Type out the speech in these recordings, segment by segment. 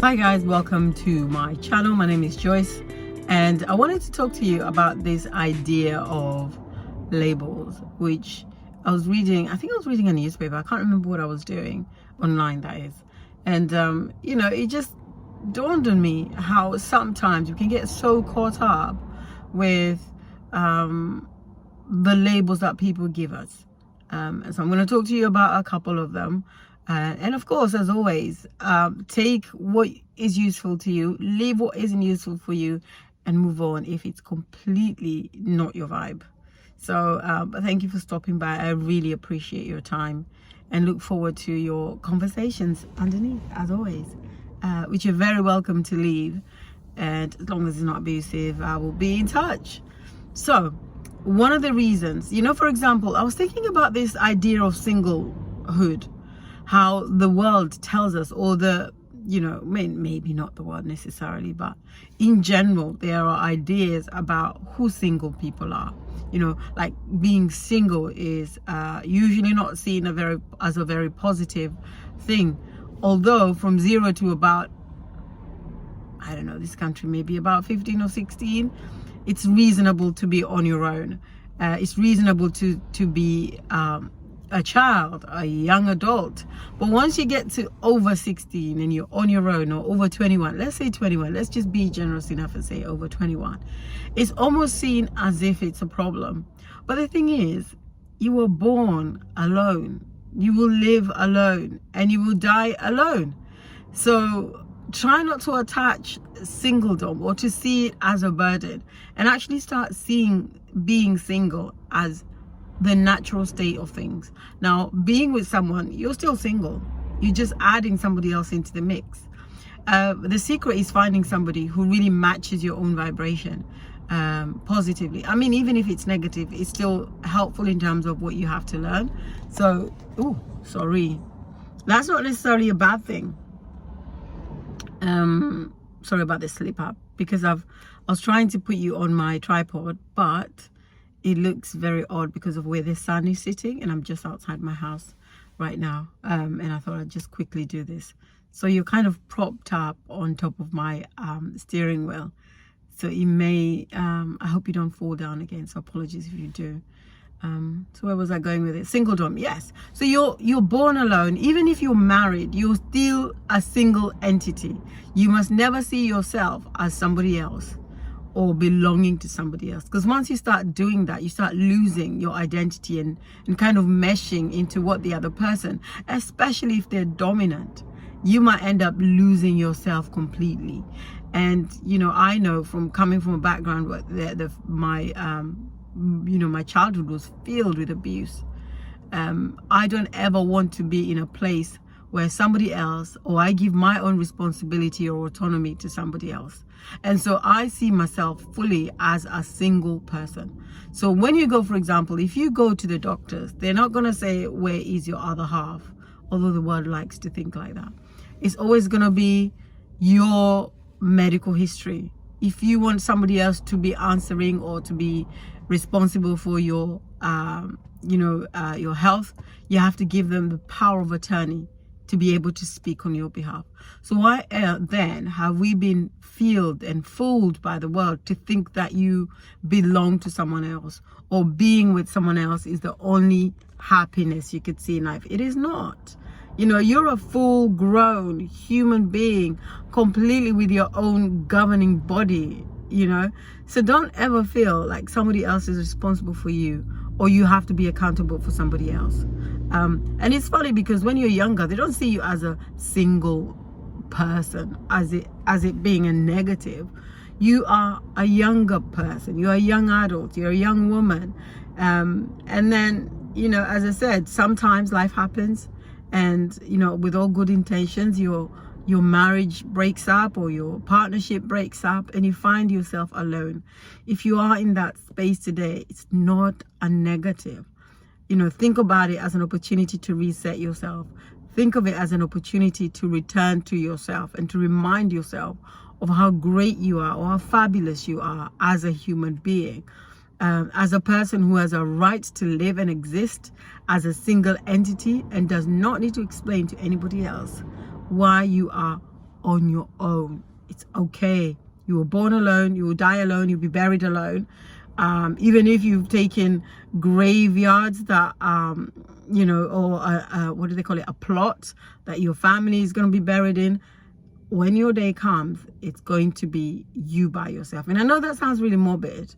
Hi guys, welcome to my channel. My name is Joyce and I wanted to talk to you about this idea of labels, which I was reading. I think I was reading a newspaper. I can't remember what I was doing online, that is. And it just dawned on me how sometimes we can get so caught up with the labels that people give us. And so I'm going to talk to you about a couple of them. And of course, as always, take what is useful to you, leave what isn't useful for you, and move on if it's completely not your vibe. So thank you for stopping by. I really appreciate your time and look forward to your conversations underneath, as always, which you're very welcome to leave. And as long as it's not abusive, I will be in touch. So one of the reasons, for example, I was thinking about this idea of singlehood, how the world tells us, or maybe not the world necessarily, but in general, there are ideas about who single people are. Like being single is usually not seen as a very positive thing. Although from 0 to about, I don't know, this country maybe about 15 or 16, it's reasonable to be on your own. It's reasonable to be a child, a young adult. But once you get to over 16 and you're on your own, or over 21, let's say 21, let's just be generous enough and say over 21, it's almost seen as if it's a problem. But the thing is, you were born alone, you will live alone, and you will die alone. So try not to attach singledom or to see it as a burden, and actually start seeing being single as the natural state of things. Now, being with someone, you're still single. You're just adding somebody else into the mix. The secret is finding somebody who really matches your own vibration positively. I mean, even if it's negative, it's still helpful in terms of what you have to learn. So, that's not necessarily a bad thing. Sorry about the slip up, because I was trying to put you on my tripod, but it looks very odd because of where the sun is sitting, and I'm just outside my house right now, and I thought I'd just quickly do this. So you're kind of propped up on top of my steering wheel, so it may I hope you don't fall down again, so apologies if you do. So where was I going with it? Singledom, yes. So you're born alone. Even if you're married, you're still a single entity. You must never see yourself as somebody else or belonging to somebody else, because once you start doing that, you start losing your identity and kind of meshing into what the other person, especially if they're dominant, you might end up losing yourself completely. And I know from coming from a background where my childhood was filled with abuse. I don't ever want to be in a place where somebody else, or I give my own responsibility or autonomy to somebody else. And so I see myself fully as a single person. So when you go, for example, if you go to the doctors, they're not going to say, where is your other half? Although the world likes to think like that. It's always going to be your medical history. If you want somebody else to be answering or to be responsible for your your health, you have to give them the power of attorney to be able to speak on your behalf. So why then have we been fooled and fooled by the world to think that you belong to someone else, or being with someone else is the only happiness you could see in life? It is not. You're a full grown human being, completely with your own governing body, so don't ever feel like somebody else is responsible for you, or you have to be accountable for somebody else. And it's funny because when you're younger, they don't see you as a single person, as it being a negative. You are a younger person, you're a young adult, you're a young woman, and then as I said, sometimes life happens, and with all good intentions, your marriage breaks up or your partnership breaks up and you find yourself alone. If you are in that space today, it's not a negative. Think about it as an opportunity to reset yourself. Think of it as an opportunity to return to yourself and to remind yourself of how great you are, or how fabulous you are as a human being. As a person who has a right to live and exist as a single entity and does not need to explain to anybody else why you are on your own. It's okay. You were born alone, you will die alone, you'll be buried alone. Even if you've taken graveyards that you know, or what do they call it, a plot that your family is going to be buried in, when your day comes, it's going to be you by yourself. And I know that sounds really morbid,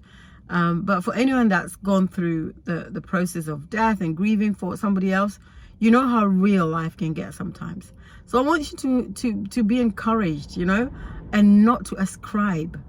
but for anyone that's gone through the process of death and grieving for somebody else, you know how real life can get sometimes. So I want you to be encouraged, you know, and not to ascribe,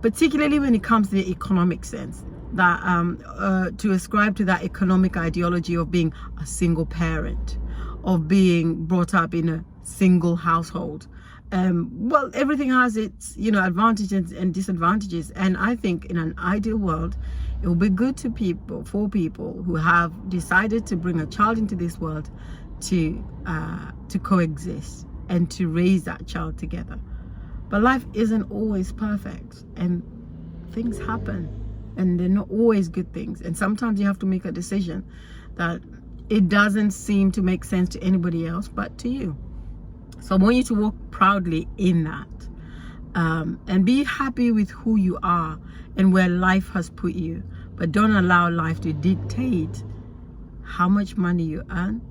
particularly when it comes to the economic sense, that to ascribe to that economic ideology of being a single parent, of being brought up in a single household. Well, everything has its, you know, advantages and disadvantages, and I think in an ideal world it will be good for people who have decided to bring a child into this world to coexist and to raise that child together. But life isn't always perfect, and things happen, and they're not always good things, and sometimes you have to make a decision that it doesn't seem to make sense to anybody else but to you. So I want you to walk proudly in that, and be happy with who you are and where life has put you, but don't allow life to dictate how much money you earn,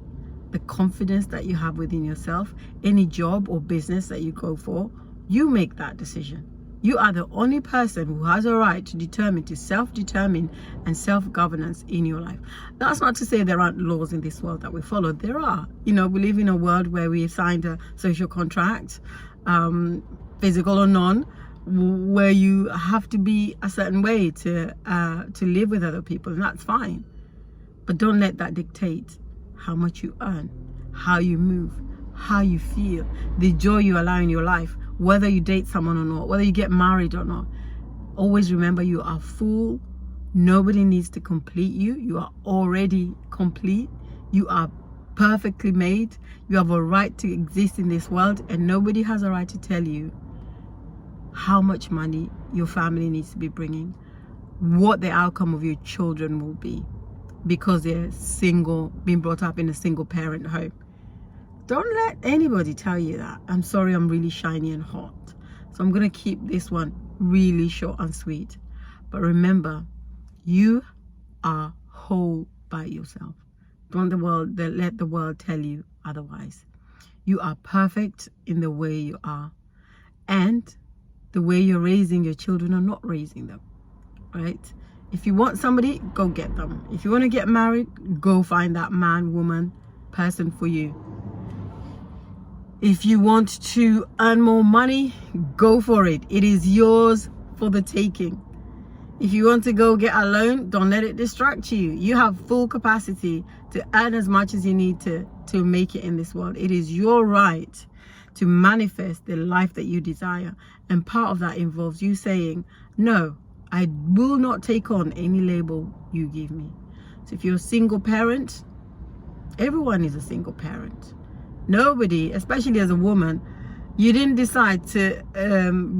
the confidence that you have within yourself, any job or business that you go for. You make that decision. You are the only person who has a right to determine, to self-determine and self-governance in your life. That's not to say there aren't laws in this world that we follow. There are. You know, we live in a world where we signed a social contract, physical or non, where you have to be a certain way to live with other people, and that's fine. But don't let that dictate how much you earn, how you move, how you feel, the joy you allow in your life, whether you date someone or not, whether you get married or not. Always remember, you are full. Nobody needs to complete you. You are already complete. You are perfectly made. You have a right to exist in this world, and nobody has a right to tell you how much money your family needs to be bringing, what the outcome of your children will be, because they're single, being brought up in a single parent home. Don't let anybody tell you that. I'm sorry, I'm really shiny and hot, so I'm going to keep this one really short and sweet. But remember, you are whole by yourself. Don't let the world tell you otherwise. You are perfect in the way you are, and the way you're raising your children or not raising them, right? If you want somebody, go get them. If you want to get married, go find that man, woman, person for you. If you want to earn more money, go for it. It is yours for the taking. If you want to go get a loan, don't let it distract you. You have full capacity to earn as much as you need to make it in this world. It is your right to manifest the life that you desire. And part of that involves you saying, no, I will not take on any label you give me. So if you're a single parent, everyone is a single parent. Nobody, especially as a woman, you didn't decide to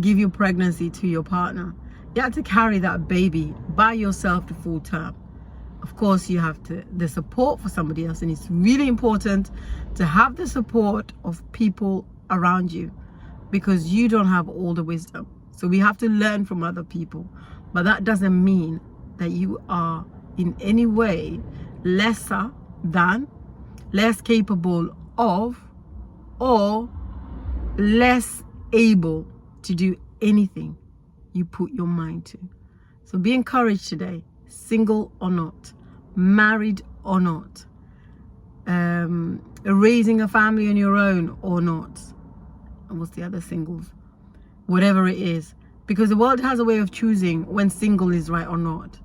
give your pregnancy to your partner. You had to carry that baby by yourself to full term. Of course, you have the support for somebody else, and it's really important to have the support of people around you, because you don't have all the wisdom. So we have to learn from other people, but that doesn't mean that you are in any way lesser than, less capable of, or less able to do anything you put your mind to. So be encouraged today, single or not, married or not, raising a family on your own or not. And what's the other singles? Whatever it is, because the world has a way of choosing when single is right or not.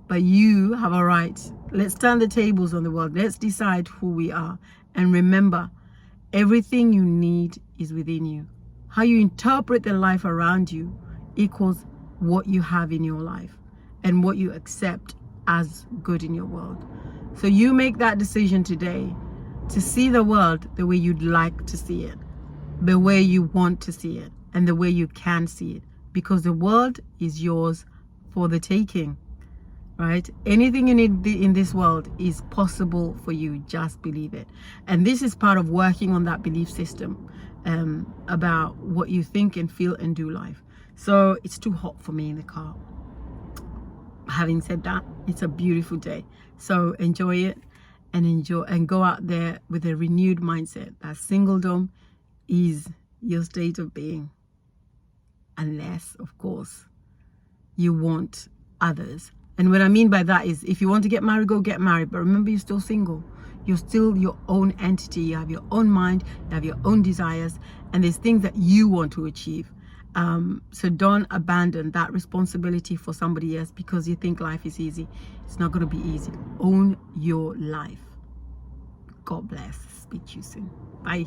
But you have a right. Let's turn the tables on the world. Let's decide who we are. And remember, everything you need is within you. How you interpret the life around you equals what you have in your life and what you accept as good in your world. So you make that decision today to see the world the way you'd like to see it, the way you want to see it, and the way you can see it, because the world is yours for the taking, right? Anything you need in this world is possible for you. Just believe it. And this is part of working on that belief system, about what you think and feel and do life. So it's too hot for me in the car. Having said that, it's a beautiful day, so enjoy it, and go out there with a renewed mindset that singledom is your state of being, unless of course you want others. And what I mean by that is, if you want to get married, go get married, but remember, you're still single. You're still your own entity. You have your own mind, you have your own desires, and there's things that you want to achieve. So don't abandon that responsibility for somebody else because you think life is easy. It's not going to be easy. Own your life. God bless. Speak to you soon. Bye.